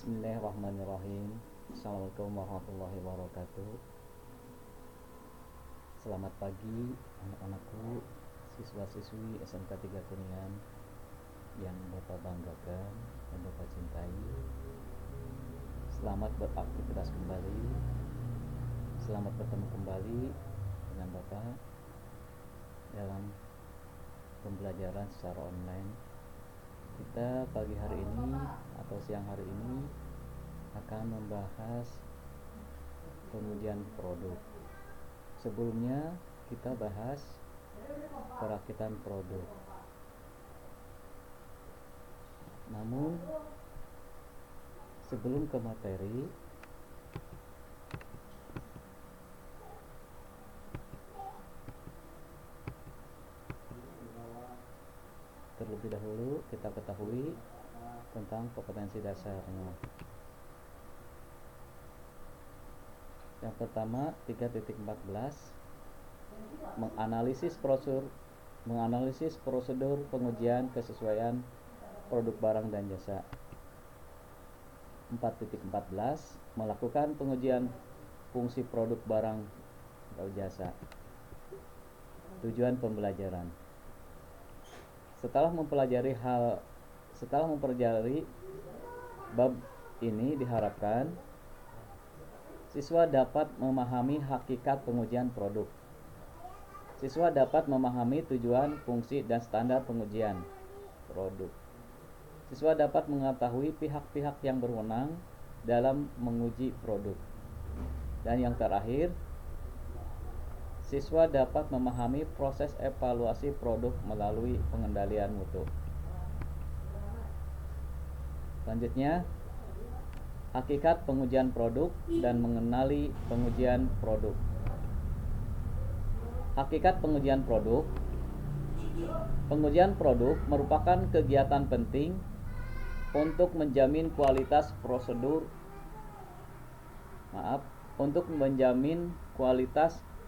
Bismillahirrahmanirrahim. Assalamualaikum warahmatullahi wabarakatuh. Selamat pagi anak-anakku, siswa-siswi SMK 3 Kuningan yang Bapak banggakan dan Bapak cintai. Selamat beraktivitas kembali. Selamat bertemu kembali dengan Bapak dalam pembelajaran secara online. Kita pagi hari ini atau siang hari ini akan membahas pengujian produk. Sebelumnya kita bahas perakitan produk. Namun sebelum ke materi, terlebih dahulu kita ketahui tentang kompetensi dasarnya. Yang pertama 3.14 menganalisis prosedur pengujian kesesuaian produk barang dan jasa. 4.14 melakukan pengujian fungsi produk barang atau jasa. Tujuan pembelajaran. Setelah mempelajari bab ini, diharapkan siswa dapat memahami hakikat pengujian produk. Siswa dapat memahami tujuan, fungsi, dan standar pengujian produk. Siswa dapat mengetahui pihak-pihak yang berwenang dalam menguji produk. Dan yang terakhir, siswa dapat memahami proses evaluasi produk melalui pengendalian mutu. Selanjutnya, hakikat pengujian produk dan mengenali pengujian produk. Hakikat pengujian produk. Pengujian produk merupakan kegiatan penting untuk menjamin kualitas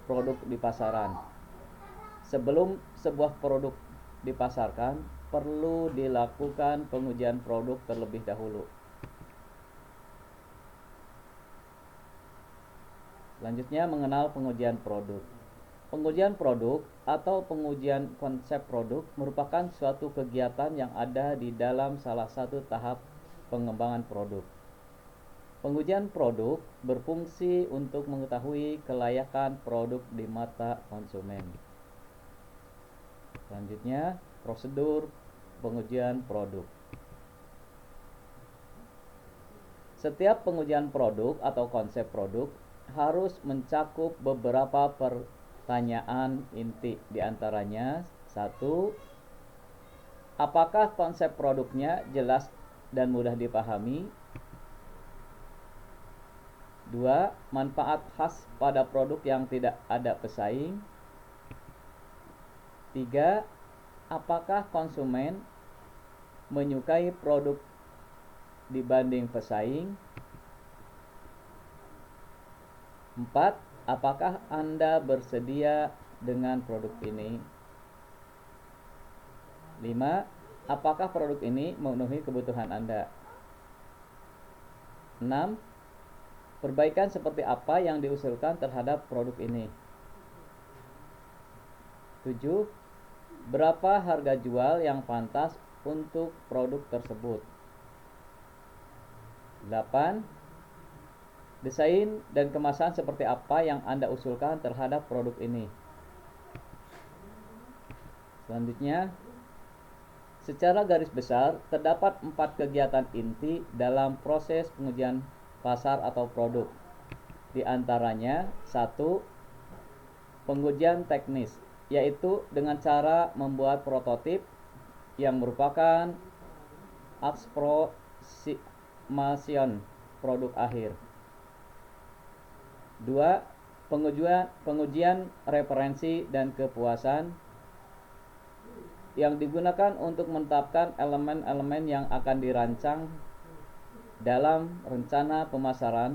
produk di pasaran. Sebelum sebuah produk dipasarkan, perlu dilakukan pengujian produk terlebih dahulu. Selanjutnya, mengenal pengujian produk. Pengujian produk atau pengujian konsep produk merupakan suatu kegiatan yang ada di dalam salah satu tahap pengembangan produk. Pengujian produk berfungsi untuk mengetahui kelayakan produk di mata konsumen. Selanjutnya, prosedur pengujian produk. Setiap pengujian produk atau konsep produk harus mencakup beberapa pertanyaan inti, diantaranya 1. Apakah konsep produknya jelas dan mudah dipahami? 2. Manfaat khas pada produk yang tidak ada pesaing. 3. Apakah konsumen menyukai produk dibanding pesaing? 4. Apakah Anda bersedia dengan produk ini? 5. Apakah produk ini memenuhi kebutuhan Anda? 6. Perbaikan seperti apa yang diusulkan terhadap produk ini? 7. Berapa harga jual yang pantas untuk produk tersebut? 8. Desain dan kemasan seperti apa yang Anda usulkan terhadap produk ini? Selanjutnya, secara garis besar terdapat 4 kegiatan inti dalam proses pengujian pasar atau produk. Di antaranya 1. Pengujian teknis, yaitu dengan cara membuat prototip yang merupakan approximation produk akhir. 2. Pengujian referensi dan kepuasan yang digunakan untuk menetapkan elemen-elemen yang akan dirancang dalam rencana pemasaran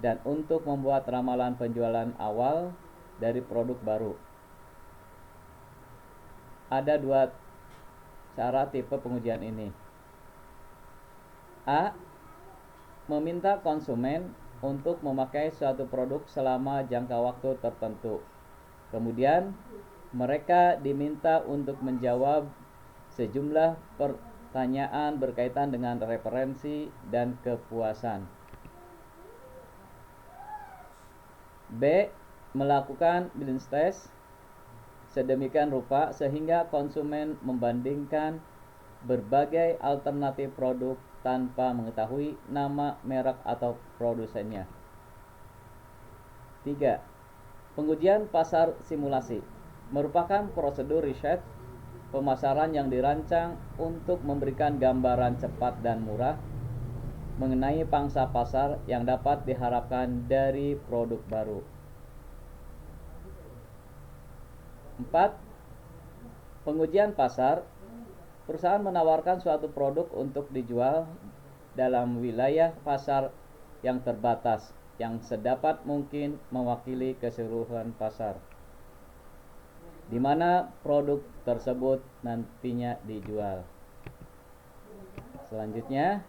dan untuk membuat ramalan penjualan awal dari produk baru. Ada 2 cara tipe pengujian ini. A. meminta konsumen untuk memakai suatu produk selama jangka waktu tertentu. Kemudian, mereka diminta untuk menjawab sejumlah pertanyaan berkaitan dengan referensi dan kepuasan. B. Melakukan business test sedemikian rupa sehingga konsumen membandingkan berbagai alternatif produk tanpa mengetahui nama, merek, atau produsennya. 3. Pengujian pasar simulasi merupakan prosedur riset pemasaran yang dirancang untuk memberikan gambaran cepat dan murah mengenai pangsa pasar yang dapat diharapkan dari produk baru. 4. Pengujian pasar. Perusahaan menawarkan suatu produk untuk dijual dalam wilayah pasar yang terbatas yang sedapat mungkin mewakili keseluruhan pasar di mana produk tersebut nantinya dijual. Selanjutnya,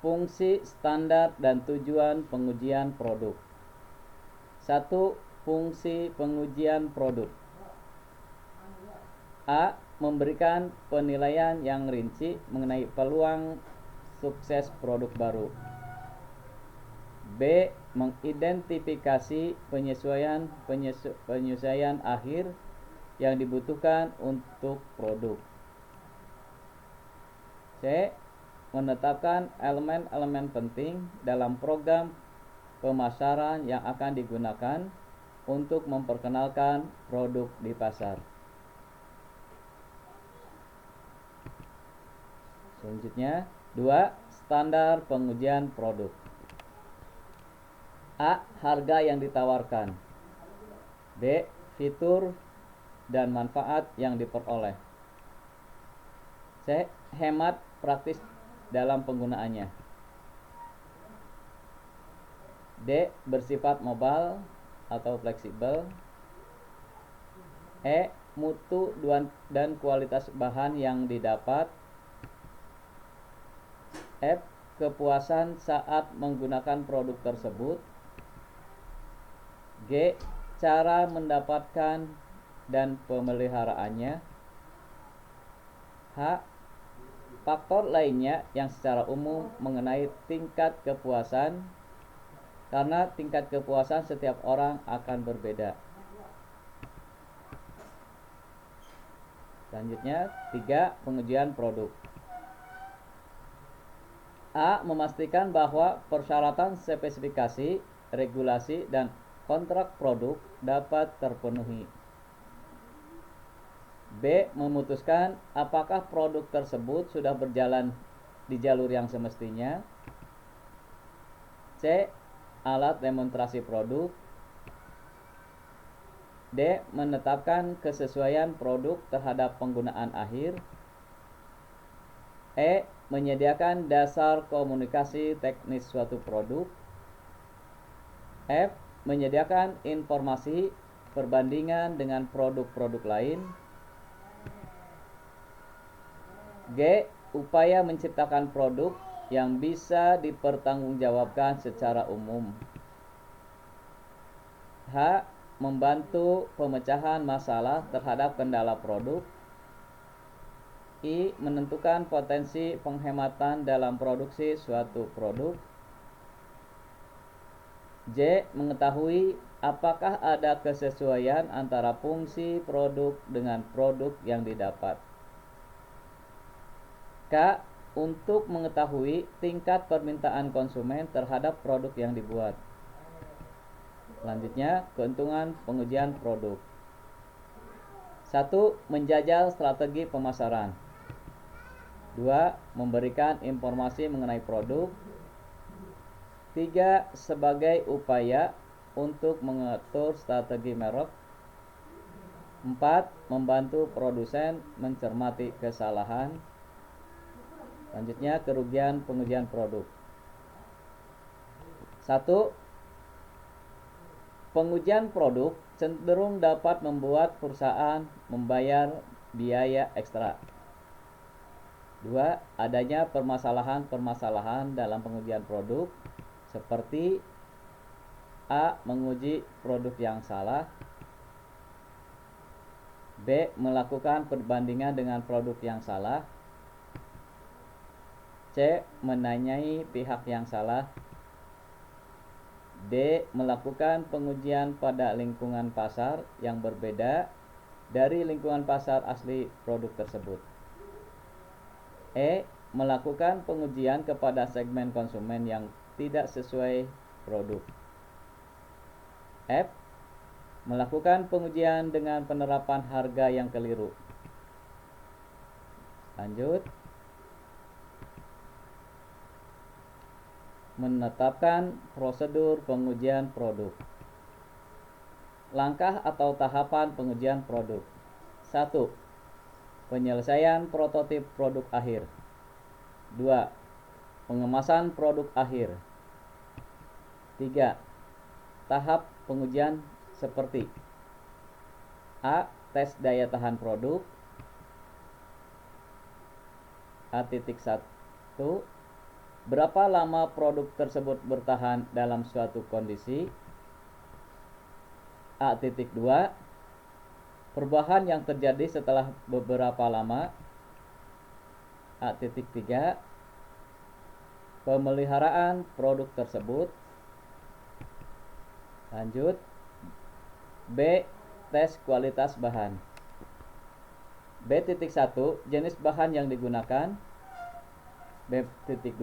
fungsi, standar, dan tujuan pengujian produk. 1. Fungsi pengujian produk. A. Memberikan penilaian yang rinci mengenai peluang sukses produk baru. B. Mengidentifikasi penyesuaian akhir yang dibutuhkan untuk produk. C. Menetapkan elemen-elemen penting dalam program pemasaran yang akan digunakan untuk memperkenalkan produk di pasar. Selanjutnya, 2. Standar pengujian produk. A. Harga yang ditawarkan. B. Fitur dan manfaat yang diperoleh. C. Hemat praktis dalam penggunaannya. D. Bersifat mobile atau fleksibel. E. Mutu dan kualitas bahan yang didapat. F. Kepuasan saat menggunakan produk tersebut. G. Cara mendapatkan dan pemeliharaannya. H. Faktor lainnya yang secara umum mengenai tingkat kepuasan, karena tingkat kepuasan setiap orang akan berbeda. Selanjutnya, 3. Pengujian produk. A. Memastikan bahwa persyaratan spesifikasi, regulasi, dan kontrak produk dapat terpenuhi. B. Memutuskan apakah produk tersebut sudah berjalan di jalur yang semestinya. C. Alat demonstrasi produk. D. Menetapkan kesesuaian produk terhadap penggunaan akhir. E. Menyediakan dasar komunikasi teknis suatu produk. F. Menyediakan informasi perbandingan dengan produk-produk lain. G. Upaya menciptakan produk yang bisa dipertanggungjawabkan secara umum. H. Membantu pemecahan masalah terhadap kendala produk. I. Menentukan potensi penghematan dalam produksi suatu produk. J. Mengetahui apakah ada kesesuaian antara fungsi produk dengan produk yang didapat. K. Untuk mengetahui tingkat permintaan konsumen terhadap produk yang dibuat. Selanjutnya, keuntungan pengujian produk. 1. Menjajal strategi pemasaran. 2. Memberikan informasi mengenai produk. 3. Sebagai upaya untuk mengatur strategi merek. 4. Membantu produsen mencermati kesalahan. Selanjutnya, kerugian pengujian produk. 1. Pengujian produk cenderung dapat membuat perusahaan membayar biaya ekstra. 2. Adanya permasalahan-permasalahan dalam pengujian produk seperti A. Menguji produk yang salah, B. Melakukan perbandingan dengan produk yang salah, C. Menanyai pihak yang salah, D. Melakukan pengujian pada lingkungan pasar yang berbeda dari lingkungan pasar asli produk tersebut, E. Melakukan pengujian kepada segmen konsumen yang tidak sesuai produk, F. Melakukan pengujian dengan penerapan harga yang keliru. Lanjut. Menetapkan prosedur pengujian produk. Langkah atau tahapan pengujian produk. 1. Penyelesaian prototip produk akhir. 2. Pengemasan produk akhir. 3. Tahap pengujian seperti A. Tes daya tahan produk. A.1. Berapa lama produk tersebut bertahan dalam suatu kondisi. A.2. Perubahan yang terjadi setelah beberapa lama. A.3. Pemeliharaan produk tersebut. Lanjut. B. Tes kualitas bahan. B.1. Jenis bahan yang digunakan. B.2.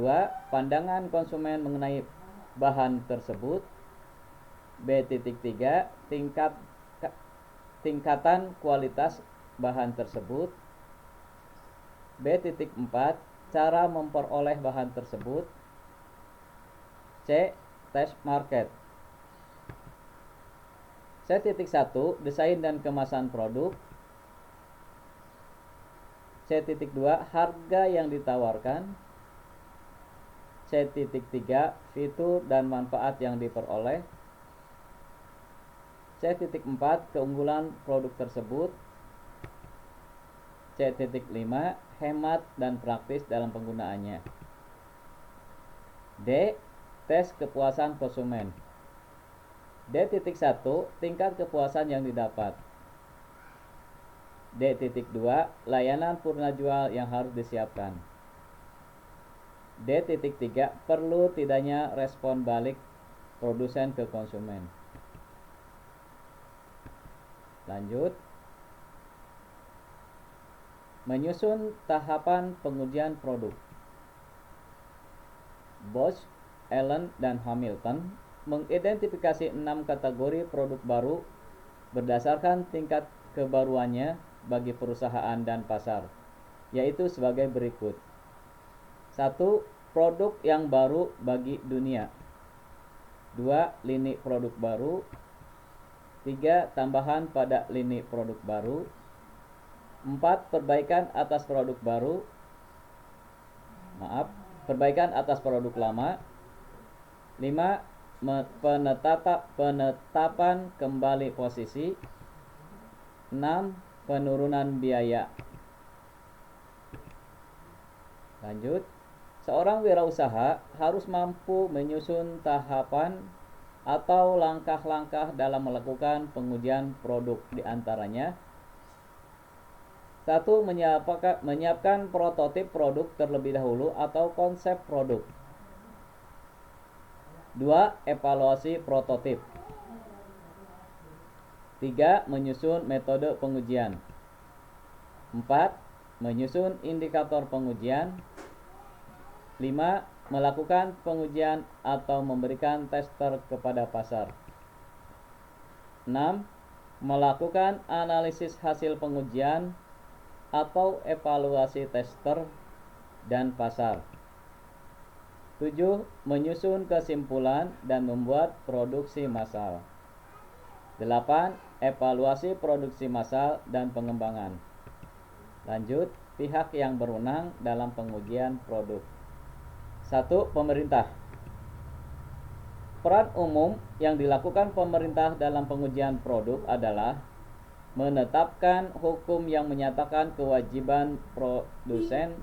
Pandangan konsumen mengenai bahan tersebut. B.3. Tingkatan kualitas bahan tersebut. B.4. Cara memperoleh bahan tersebut. C. Tes market. C.1. Desain dan kemasan produk. C.2. Harga yang ditawarkan. C.3. Fitur dan manfaat yang diperoleh. C.4. Keunggulan produk tersebut. C.5. Hemat dan praktis dalam penggunaannya. D. Tes kepuasan konsumen. D.1. Tingkat kepuasan yang didapat. D.2. Layanan purna jual yang harus disiapkan. D.3. Perlu tidaknya respon balik produsen ke konsumen. Lanjut. Menyusun tahapan pengujian produk. Bosch, Allen, dan Hamilton mengidentifikasi 6 kategori produk baru berdasarkan tingkat kebaruannya bagi perusahaan dan pasar, yaitu sebagai berikut. 1. Produk yang baru bagi dunia. 2. Lini produk baru. 3. Tambahan pada lini produk baru. 4. Perbaikan atas produk lama. 5. Penetapan kembali posisi. 6. Penurunan biaya. Lanjut. Seorang wirausaha harus mampu menyusun tahapan atau langkah-langkah dalam melakukan pengujian produk, di antaranya 1. Menyiapkan prototip produk terlebih dahulu atau konsep produk. 2. Evaluasi prototip. 3. Menyusun metode pengujian. 4. Menyusun indikator pengujian. 5. Melakukan pengujian atau memberikan tester kepada pasar. 6. Melakukan analisis hasil pengujian atau evaluasi tester dan pasar. 7. Menyusun kesimpulan dan membuat produksi massal. 8. Evaluasi produksi massal dan pengembangan. Lanjut, pihak yang berwenang dalam pengujian produk. 1. Pemerintah. Peran umum yang dilakukan pemerintah dalam pengujian produk adalah menetapkan hukum yang menyatakan kewajiban produsen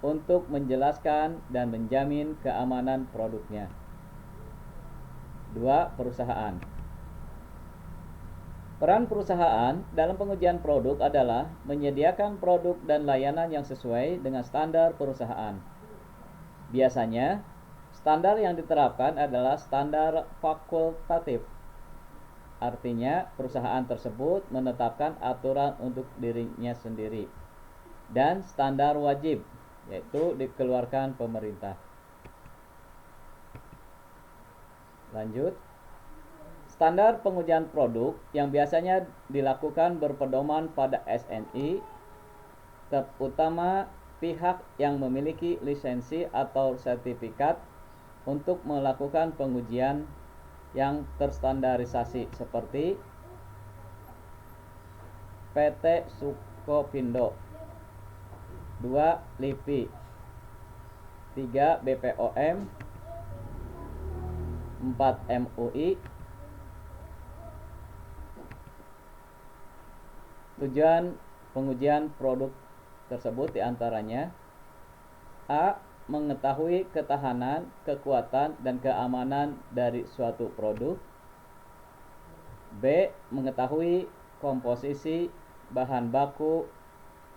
untuk menjelaskan dan menjamin keamanan produknya. 2. Perusahaan. Peran perusahaan dalam pengujian produk adalah menyediakan produk dan layanan yang sesuai dengan standar perusahaan. Biasanya, standar yang diterapkan adalah standar fakultatif. Artinya, perusahaan tersebut menetapkan aturan untuk dirinya sendiri. Dan standar wajib, yaitu dikeluarkan pemerintah. Lanjut. Standar pengujian produk yang biasanya dilakukan berpedoman pada SNI, terutama pihak yang memiliki lisensi atau sertifikat untuk melakukan pengujian yang terstandarisasi seperti PT Sukopindo, 2. LIPI, 3. BPOM, 4. MUI. Tujuan pengujian produk tersebut diantaranya: A. Mengetahui ketahanan, kekuatan, dan keamanan dari suatu produk. B. Mengetahui komposisi, bahan baku,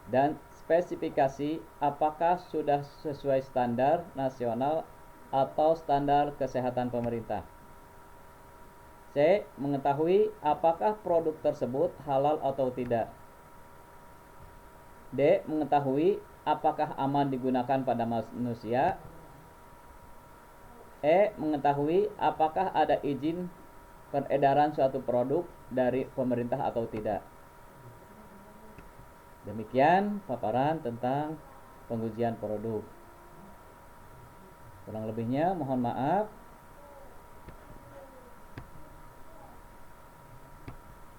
dan spesifikasi apakah sudah sesuai standar nasional atau standar kesehatan pemerintah. C. Mengetahui apakah produk tersebut halal atau tidak. D. Mengetahui apakah aman digunakan pada manusia. E. Mengetahui apakah ada izin peredaran suatu produk dari pemerintah atau tidak. Demikian paparan tentang pengujian produk. Kurang lebihnya mohon maaf.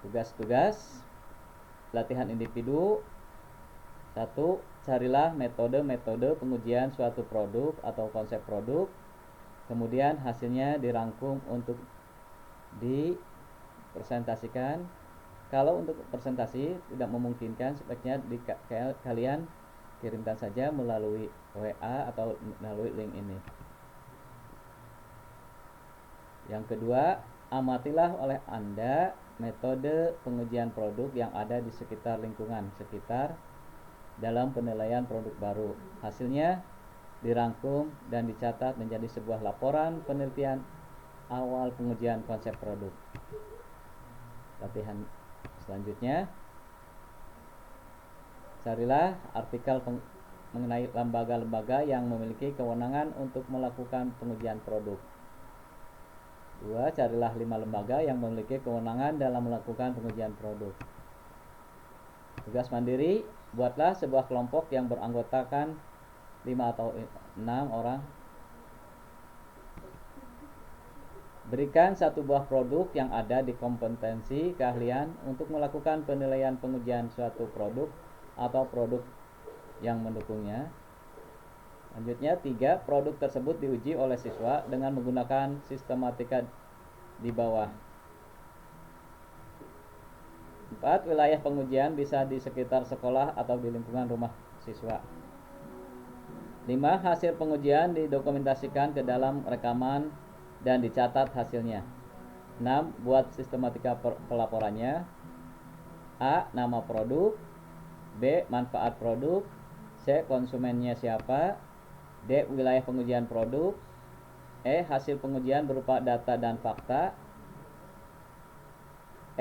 Tugas-tugas latihan individu. 1. Carilah metode-metode pengujian suatu produk atau konsep produk. Kemudian hasilnya dirangkum untuk dipresentasikan. Kalau untuk presentasi tidak memungkinkan, sebaiknya kalian kirimkan saja melalui WA atau melalui link ini. Yang kedua, amatilah oleh Anda metode pengujian produk yang ada di sekitar lingkungan sekitar dalam penilaian produk baru. Hasilnya dirangkum dan dicatat menjadi sebuah laporan penelitian awal pengujian konsep produk. Latihan selanjutnya, carilah artikel mengenai lembaga-lembaga yang memiliki kewenangan untuk melakukan pengujian produk. 2. Carilah 5 lembaga yang memiliki kewenangan dalam melakukan pengujian produk. Tugas mandiri, buatlah sebuah kelompok yang beranggotakan 5 atau 6 orang. Berikan satu buah produk yang ada di kompetensi keahlian untuk melakukan penilaian pengujian suatu produk atau produk yang mendukungnya. Lanjutnya, 3. Produk tersebut diuji oleh siswa dengan menggunakan sistematika di bawah. 4. Wilayah pengujian bisa di sekitar sekolah atau di lingkungan rumah siswa. 5. Hasil pengujian didokumentasikan ke dalam rekaman dan dicatat hasilnya. 6. Buat sistematika pelaporannya. A. Nama produk. B. Manfaat produk. C. Konsumennya siapa. D. Wilayah pengujian produk. E. Hasil pengujian berupa data dan fakta.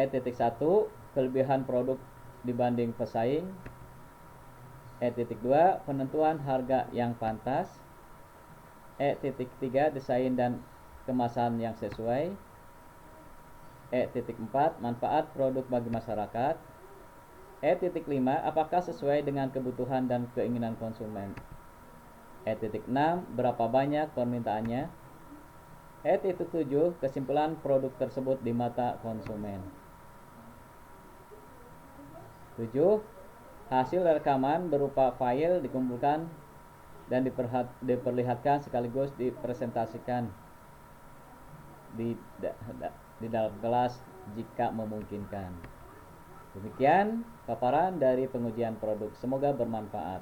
E.1. Kelebihan produk dibanding pesaing. E.2. Penentuan harga yang pantas. E.3. Desain dan kemasan yang sesuai. E.4. Manfaat produk bagi masyarakat. E.5. Apakah sesuai dengan kebutuhan dan keinginan konsumen. E.6. Berapa banyak permintaannya. E.7. Kesimpulan produk tersebut di mata konsumen. 7. Hasil rekaman berupa file dikumpulkan dan diperlihatkan sekaligus dipresentasikan di dalam kelas jika memungkinkan. Demikian paparan dari pengujian produk. Semoga bermanfaat.